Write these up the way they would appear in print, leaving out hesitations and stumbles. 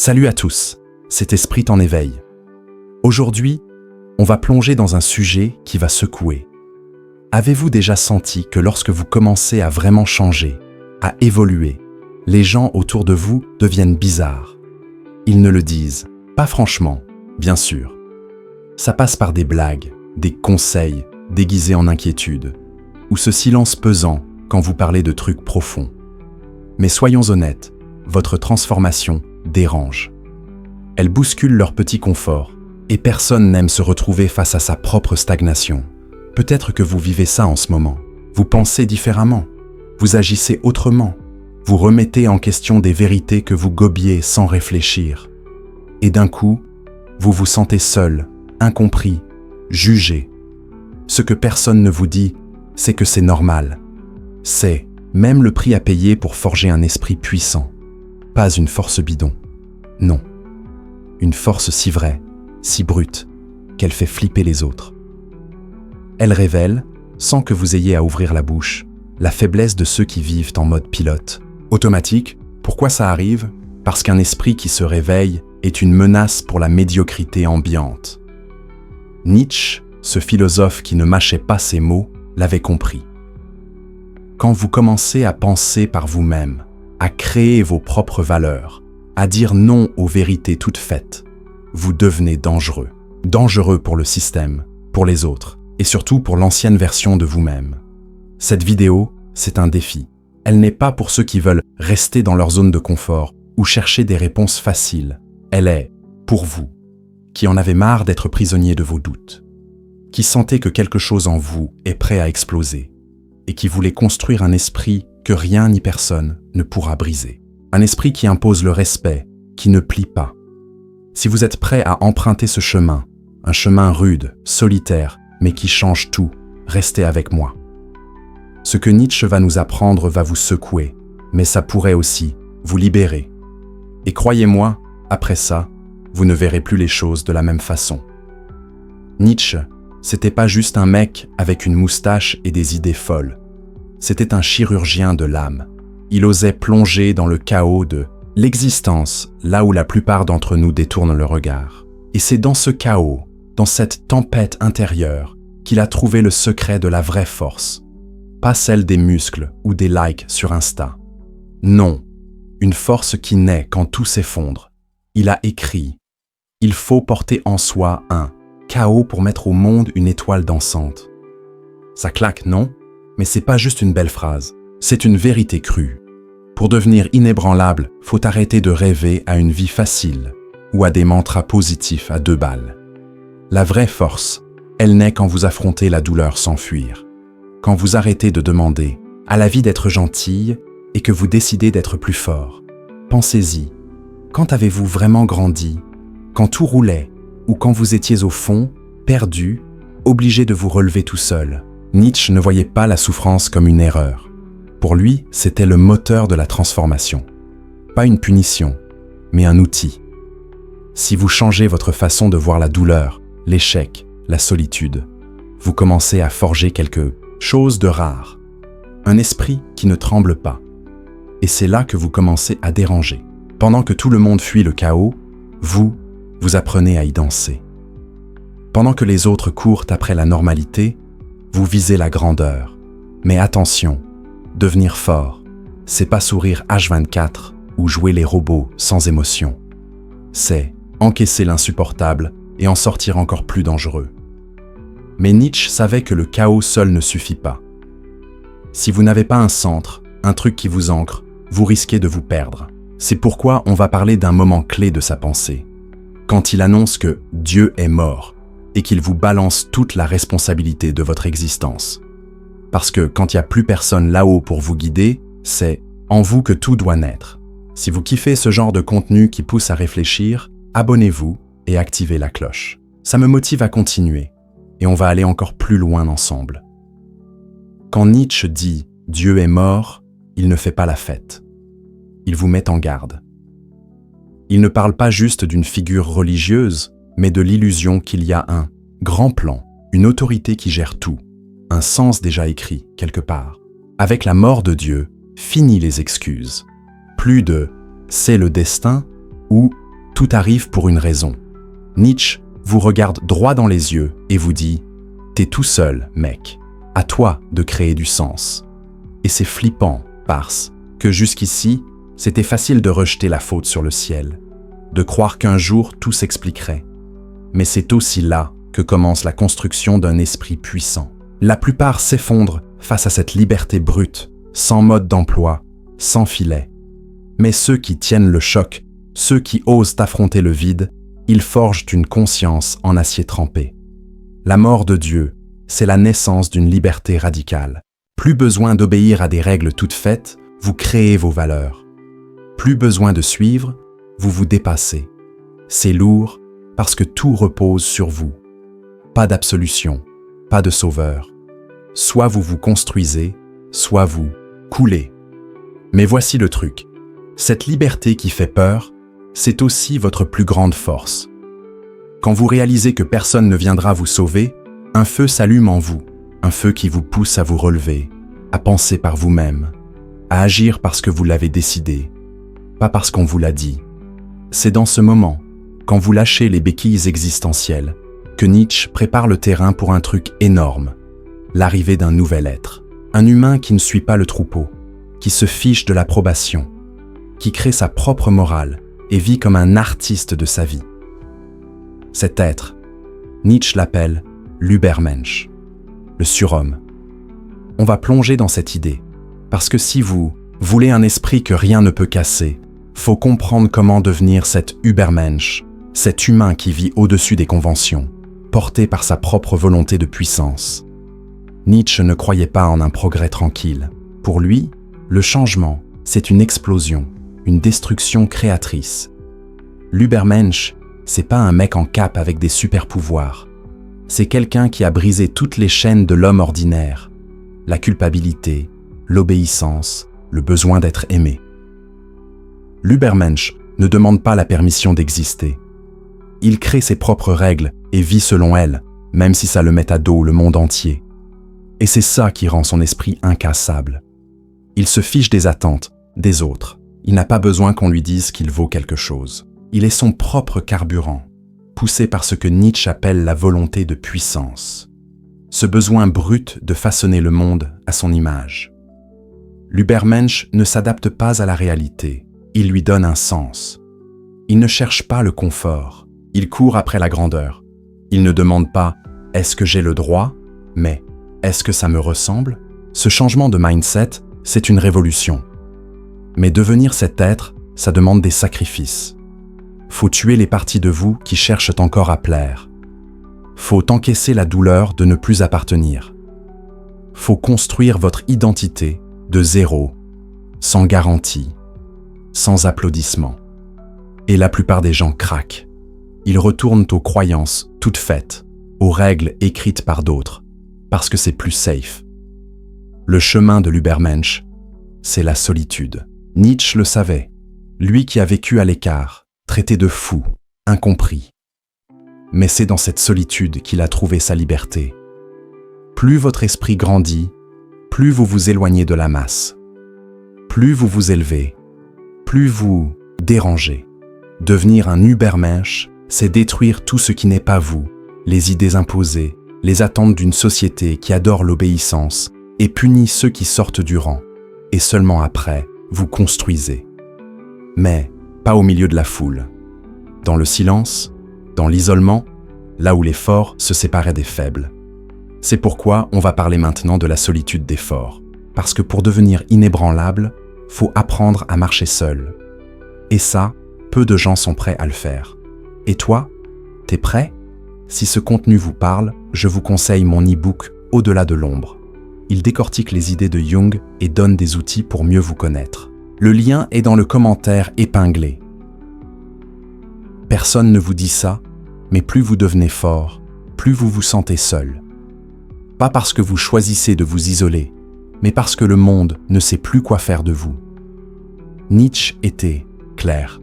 Salut à tous, c'est Esprit en éveil. Aujourd'hui, on va plonger dans un sujet qui va secouer. Avez-vous déjà senti que lorsque vous commencez à vraiment changer, à évoluer, les gens autour de vous deviennent bizarres? Ils ne le disent, pas franchement, bien sûr. Ça passe par des blagues, des conseils déguisés en inquiétude, ou ce silence pesant quand vous parlez de trucs profonds. Mais soyons honnêtes, votre transformation dérange. Elle bouscule leur petit confort, et personne n'aime se retrouver face à sa propre stagnation. Peut-être que vous vivez ça en ce moment. Vous pensez différemment, vous agissez autrement, vous remettez en question des vérités que vous gobiez sans réfléchir. Et d'un coup, vous vous sentez seul, incompris, jugé. Ce que personne ne vous dit, c'est que c'est normal. C'est même le prix à payer pour forger un esprit puissant. Pas une force bidon. Non. Une force si vraie, si brute, qu'elle fait flipper les autres. Elle révèle, sans que vous ayez à ouvrir la bouche, la faiblesse de ceux qui vivent en mode pilote. Automatique, pourquoi ça arrive? Parce qu'un esprit qui se réveille est une menace pour la médiocrité ambiante. Nietzsche, ce philosophe qui ne mâchait pas ses mots, l'avait compris. Quand vous commencez à penser par vous-même, à créer vos propres valeurs, à dire non aux vérités toutes faites, vous devenez dangereux. Dangereux pour le système, pour les autres, et surtout pour l'ancienne version de vous-même. Cette vidéo, c'est un défi. Elle n'est pas pour ceux qui veulent rester dans leur zone de confort ou chercher des réponses faciles. Elle est pour vous, qui en avez marre d'être prisonnier de vos doutes, qui sentez que quelque chose en vous est prêt à exploser, et qui voulez construire un esprit que rien ni personne ne pourra briser. Un esprit qui impose le respect, qui ne plie pas. Si vous êtes prêt à emprunter ce chemin, un chemin rude, solitaire, mais qui change tout, restez avec moi. Ce que Nietzsche va nous apprendre va vous secouer, mais ça pourrait aussi vous libérer. Et croyez-moi, après ça, vous ne verrez plus les choses de la même façon. Nietzsche, c'était pas juste un mec avec une moustache et des idées folles. C'était un chirurgien de l'âme. Il osait plonger dans le chaos de l'existence, là où la plupart d'entre nous détournent le regard. Et c'est dans ce chaos, dans cette tempête intérieure, qu'il a trouvé le secret de la vraie force. Pas celle des muscles ou des likes sur Insta. Non, une force qui naît quand tout s'effondre. Il a écrit « Il faut porter en soi un chaos pour mettre au monde une étoile dansante ». Ça claque, non? Mais c'est pas juste une belle phrase, c'est une vérité crue. Pour devenir inébranlable, faut arrêter de rêver à une vie facile ou à des mantras positifs à 2 balles. La vraie force, elle naît quand vous affrontez la douleur sans fuir. Quand vous arrêtez de demander à la vie d'être gentille et que vous décidez d'être plus fort. Pensez-y, quand avez-vous vraiment grandi? Quand tout roulait ou quand vous étiez au fond, perdu, obligé de vous relever tout seul? Nietzsche ne voyait pas la souffrance comme une erreur. Pour lui, c'était le moteur de la transformation. Pas une punition, mais un outil. Si vous changez votre façon de voir la douleur, l'échec, la solitude, vous commencez à forger quelque chose de rare. Un esprit qui ne tremble pas. Et c'est là que vous commencez à déranger. Pendant que tout le monde fuit le chaos, vous apprenez à y danser. Pendant que les autres courent après la normalité, vous visez la grandeur. Mais attention, devenir fort, c'est pas sourire H24 ou jouer les robots sans émotion. C'est encaisser l'insupportable et en sortir encore plus dangereux. Mais Nietzsche savait que le chaos seul ne suffit pas. Si vous n'avez pas un centre, un truc qui vous ancre, vous risquez de vous perdre. C'est pourquoi on va parler d'un moment clé de sa pensée. Quand il annonce que Dieu est mort et qu'il vous balance toute la responsabilité de votre existence. Parce que quand il n'y a plus personne là-haut pour vous guider, c'est en vous que tout doit naître. Si vous kiffez ce genre de contenu qui pousse à réfléchir, abonnez-vous et activez la cloche. Ça me motive à continuer et on va aller encore plus loin ensemble. Quand Nietzsche dit « Dieu est mort », il ne fait pas la fête. Il vous met en garde. Il ne parle pas juste d'une figure religieuse, mais de l'illusion qu'il y a un grand plan, une autorité qui gère tout, un sens déjà écrit quelque part. Avec la mort de Dieu, fini les excuses. Plus de « c'est le destin » ou Tout arrive pour une raison. Nietzsche vous regarde droit dans les yeux et vous dit « T'es tout seul, mec. À toi de créer du sens. » Et c'est flippant, parce que jusqu'ici, c'était facile de rejeter la faute sur le ciel, de croire qu'un jour tout s'expliquerait. Mais c'est aussi là que commence la construction d'un esprit puissant. La plupart s'effondrent face à cette liberté brute, sans mode d'emploi, sans filet. Mais ceux qui tiennent le choc, ceux qui osent affronter le vide, ils forgent une conscience en acier trempé. La mort de Dieu, c'est la naissance d'une liberté radicale. Plus besoin d'obéir à des règles toutes faites, vous créez vos valeurs. Plus besoin de suivre, vous vous dépassez. C'est lourd parce que tout repose sur vous. Pas d'absolution, pas de sauveur. Soit vous vous construisez, soit vous coulez. Mais voici le truc. Cette liberté qui fait peur, c'est aussi votre plus grande force. Quand vous réalisez que personne ne viendra vous sauver, un feu s'allume en vous, un feu qui vous pousse à vous relever, à penser par vous-même, à agir parce que vous l'avez décidé, pas parce qu'on vous l'a dit. C'est dans ce moment, quand vous lâchez les béquilles existentielles, que Nietzsche prépare le terrain pour un truc énorme, l'arrivée d'un nouvel être, un humain qui ne suit pas le troupeau, qui se fiche de l'approbation, qui crée sa propre morale et vit comme un artiste de sa vie. Cet être, Nietzsche l'appelle l'Ubermensch, le surhomme. On va plonger dans cette idée, parce que si vous voulez un esprit que rien ne peut casser, faut comprendre comment devenir cet Ubermensch, cet humain qui vit au-dessus des conventions, porté par sa propre volonté de puissance. Nietzsche ne croyait pas en un progrès tranquille. Pour lui, le changement, c'est une explosion, une destruction créatrice. L'Ubermensch, c'est pas un mec en cape avec des super-pouvoirs. C'est quelqu'un qui a brisé toutes les chaînes de l'homme ordinaire, la culpabilité, l'obéissance, le besoin d'être aimé. L'Ubermensch ne demande pas la permission d'exister. Il crée ses propres règles et vit selon elles, même si ça le met à dos le monde entier. Et c'est ça qui rend son esprit incassable. Il se fiche des attentes, des autres. Il n'a pas besoin qu'on lui dise qu'il vaut quelque chose. Il est son propre carburant, poussé par ce que Nietzsche appelle la volonté de puissance. Ce besoin brut de façonner le monde à son image. L'Ubermensch ne s'adapte pas à la réalité, il lui donne un sens. Il ne cherche pas le confort, il court après la grandeur. Il ne demande pas « est-ce que j'ai le droit ?» mais « est-ce que ça me ressemble ?» Ce changement de mindset, c'est une révolution. Mais devenir cet être, ça demande des sacrifices. Faut tuer les parties de vous qui cherchent encore à plaire. Faut encaisser la douleur de ne plus appartenir. Faut construire votre identité de zéro, sans garantie, sans applaudissements. Et la plupart des gens craquent. Ils retournent aux croyances toutes faites, aux règles écrites par d'autres, parce que c'est plus safe. Le chemin de l'Ubermensch, c'est la solitude. Nietzsche le savait, lui qui a vécu à l'écart, traité de fou, incompris. Mais c'est dans cette solitude qu'il a trouvé sa liberté. Plus votre esprit grandit, plus vous vous éloignez de la masse. Plus vous vous élevez, plus vous dérangez. Devenir un Ubermensch, c'est détruire tout ce qui n'est pas vous, les idées imposées, les attentes d'une société qui adore l'obéissance et punit ceux qui sortent du rang. Et seulement après, vous construisez. Mais pas au milieu de la foule. Dans le silence, dans l'isolement, là où les forts se séparaient des faibles. C'est pourquoi on va parler maintenant de la solitude des forts. Parce que pour devenir inébranlable, faut apprendre à marcher seul. Et ça, peu de gens sont prêts à le faire. Et toi, t'es prêt ? Si ce contenu vous parle, je vous conseille mon e-book « Au-delà de l'ombre ». Il décortique les idées de Jung et donne des outils pour mieux vous connaître. Le lien est dans le commentaire épinglé. Personne ne vous dit ça, mais plus vous devenez fort, plus vous vous sentez seul. Pas parce que vous choisissez de vous isoler, mais parce que le monde ne sait plus quoi faire de vous. Nietzsche était clair.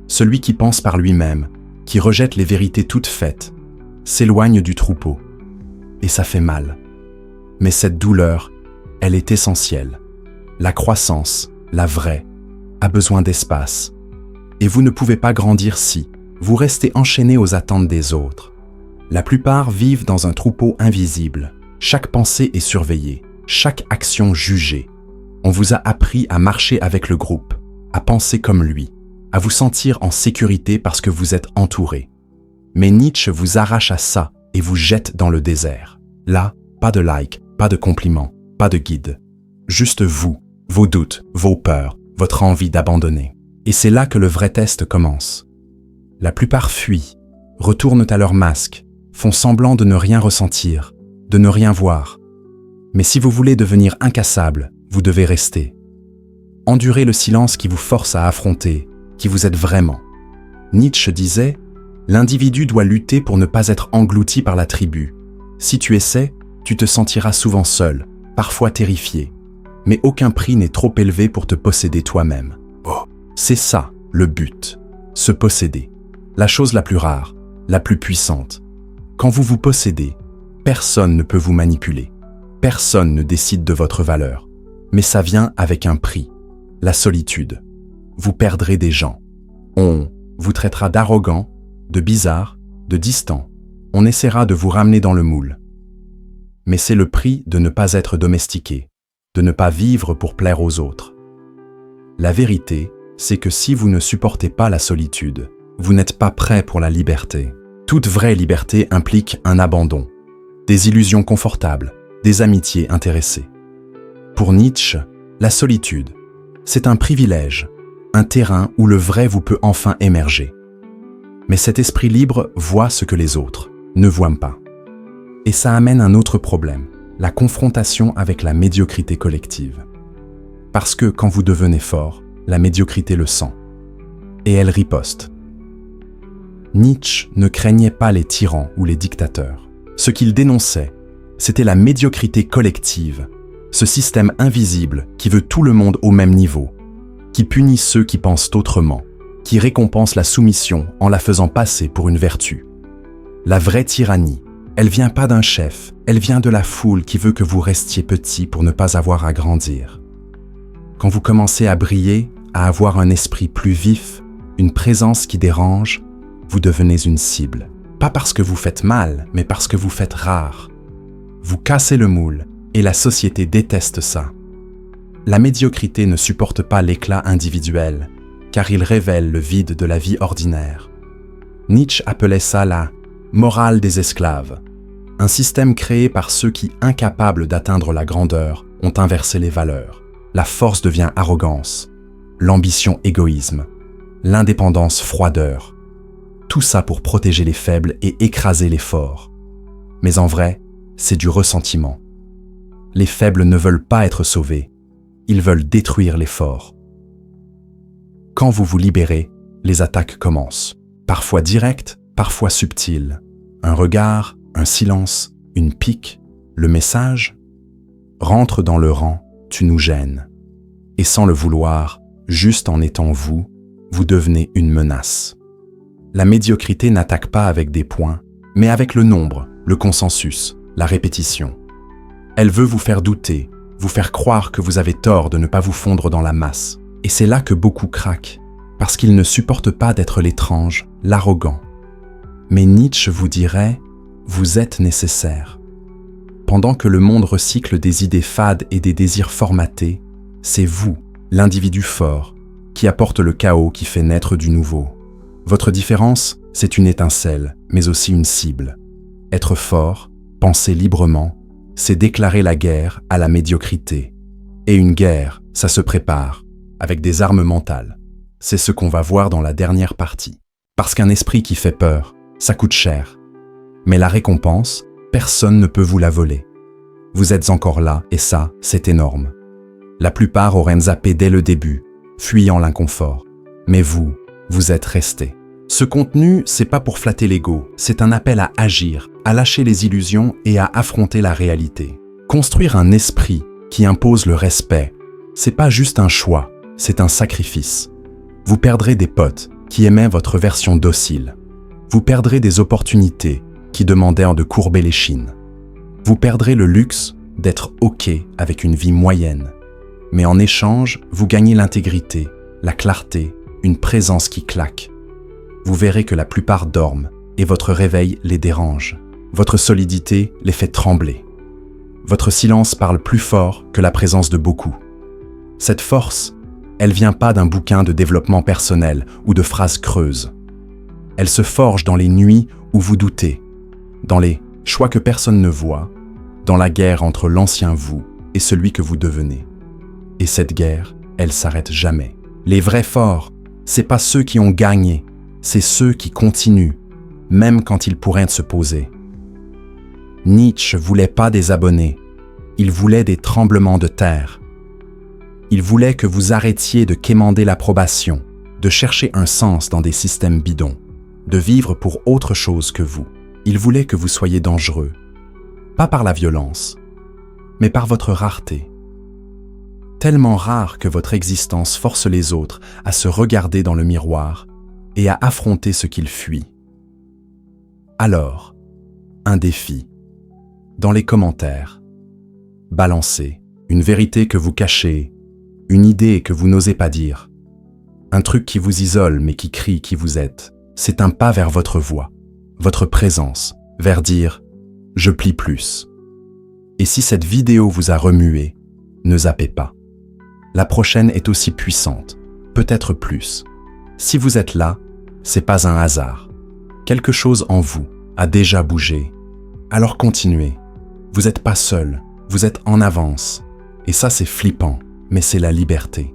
Celui qui pense par lui-même, qui rejette les vérités toutes faites, s'éloigne du troupeau. Et ça fait mal. Mais cette douleur, elle est essentielle. La croissance, la vraie, a besoin d'espace. et vous ne pouvez pas grandir si vous restez enchaîné aux attentes des autres. La plupart vivent dans un troupeau invisible. Chaque pensée est surveillée, chaque action jugée. On vous a appris à marcher avec le groupe, à penser comme lui, à vous sentir en sécurité parce que vous êtes entouré. Mais Nietzsche vous arrache à ça et vous jette dans le désert. Là, pas de like, pas de compliments, pas de guide. Juste vous, vos doutes, vos peurs, votre envie d'abandonner. Et c'est là que le vrai test commence. La plupart fuient, retournent à leur masque, font semblant de ne rien ressentir, de ne rien voir. Mais si vous voulez devenir incassable, vous devez rester. Endurez le silence qui vous force à affronter, qui vous êtes vraiment. Nietzsche disait « L'individu doit lutter pour ne pas être englouti par la tribu. Si tu essaies, tu te sentiras souvent seul, parfois terrifié. Mais aucun prix n'est trop élevé pour te posséder toi-même. » C'est ça, le but. Se posséder. La chose la plus rare, la plus puissante. Quand vous vous possédez, personne ne peut vous manipuler. Personne ne décide de votre valeur. Mais ça vient avec un prix. La solitude. Vous perdrez des gens. On vous traitera d'arrogant, de bizarre, de distant. On essaiera de vous ramener dans le moule. Mais c'est le prix de ne pas être domestiqué, de ne pas vivre pour plaire aux autres. La vérité, c'est que si vous ne supportez pas la solitude, vous n'êtes pas prêt pour la liberté. Toute vraie liberté implique un abandon, des illusions confortables, des amitiés intéressées. Pour Nietzsche, la solitude, c'est un privilège, un terrain où le vrai vous peut enfin émerger. Mais cet esprit libre voit ce que les autres ne voient pas. Et ça amène un autre problème, la confrontation avec la médiocrité collective. Parce que quand vous devenez fort, la médiocrité le sent. Et elle riposte. Nietzsche ne craignait pas les tyrans ou les dictateurs. Ce qu'il dénonçait, c'était la médiocrité collective, ce système invisible qui veut tout le monde au même niveau, qui punit ceux qui pensent autrement, qui récompense la soumission en la faisant passer pour une vertu. La vraie tyrannie, elle vient pas d'un chef, elle vient de la foule qui veut que vous restiez petit pour ne pas avoir à grandir. Quand vous commencez à briller, à avoir un esprit plus vif, une présence qui dérange, vous devenez une cible. Pas parce que vous faites mal, mais parce que vous faites rare. Vous cassez le moule, et la société déteste ça. La médiocrité ne supporte pas l'éclat individuel, car il révèle le vide de la vie ordinaire. Nietzsche appelait ça la morale des esclaves, un système créé par ceux qui, incapables d'atteindre la grandeur, ont inversé les valeurs. La force devient arrogance, l'ambition égoïsme, l'indépendance froideur. Tout ça pour protéger les faibles et écraser les forts. Mais en vrai, c'est du ressentiment. Les faibles ne veulent pas être sauvés, ils veulent détruire les forts. Quand vous vous libérez, les attaques commencent. Parfois directes, parfois subtiles. Un regard, un silence, une pique, le message. Rentre dans le rang, tu nous gênes. Et sans le vouloir, juste en étant vous, vous devenez une menace. La médiocrité n'attaque pas avec des points, mais avec le nombre, le consensus, la répétition. Elle veut vous faire douter, vous faire croire que vous avez tort de ne pas vous fondre dans la masse. Et c'est là que beaucoup craquent, parce qu'ils ne supportent pas d'être l'étrange, l'arrogant. Mais Nietzsche vous dirait, vous êtes nécessaire. Pendant que le monde recycle des idées fades et des désirs formatés, c'est vous, l'individu fort, qui apporte le chaos qui fait naître du nouveau. Votre différence, c'est une étincelle, mais aussi une cible. Être fort, penser librement, c'est déclarer la guerre à la médiocrité. Et une guerre, ça se prépare, avec des armes mentales. C'est ce qu'on va voir dans la dernière partie. Parce qu'un esprit qui fait peur, ça coûte cher. Mais la récompense, personne ne peut vous la voler. Vous êtes encore là, et ça, c'est énorme. La plupart auraient zappé dès le début, fuyant l'inconfort. Mais vous, vous êtes restés. Ce contenu, c'est pas pour flatter l'ego, c'est un appel à agir, à lâcher les illusions et à affronter la réalité. Construire un esprit qui impose le respect, c'est pas juste un choix, c'est un sacrifice. Vous perdrez des potes qui aimaient votre version docile. Vous perdrez des opportunités qui demandèrent de courber l'échine. Vous perdrez le luxe d'être OK avec une vie moyenne. Mais en échange, vous gagnez l'intégrité, la clarté une présence qui claque. Vous verrez que la plupart dorment et votre réveil les dérange. Votre solidité les fait trembler. Votre silence parle plus fort que la présence de beaucoup. Cette force, elle vient pas d'un bouquin de développement personnel ou de phrases creuses. Elle se forge dans les nuits où vous doutez, dans les choix que personne ne voit, dans la guerre entre l'ancien vous et celui que vous devenez. Et cette guerre, elle s'arrête jamais. Les vrais forts, c'est pas ceux qui ont gagné, c'est ceux qui continuent, même quand ils pourraient se poser. Nietzsche voulait pas des abonnés, il voulait des tremblements de terre. Il voulait que vous arrêtiez de quémander l'approbation, de chercher un sens dans des systèmes bidons, de vivre pour autre chose que vous. Il voulait que vous soyez dangereux, pas par la violence, mais par votre rareté. Tellement rare que votre existence force les autres à se regarder dans le miroir et à affronter ce qu'ils fuient. Alors, un défi. Dans les commentaires, balancez une vérité que vous cachez, une idée que vous n'osez pas dire, un truc qui vous isole mais qui crie qui vous êtes. C'est un pas vers votre voix, votre présence, vers dire « je plie plus ». Et si cette vidéo vous a remué, ne zappez pas. La prochaine est aussi puissante, peut-être plus. Si vous êtes là, c'est pas un hasard. Quelque chose en vous a déjà bougé. Alors continuez. Vous n'êtes pas seul, vous êtes en avance. Et ça c'est flippant, mais c'est la liberté.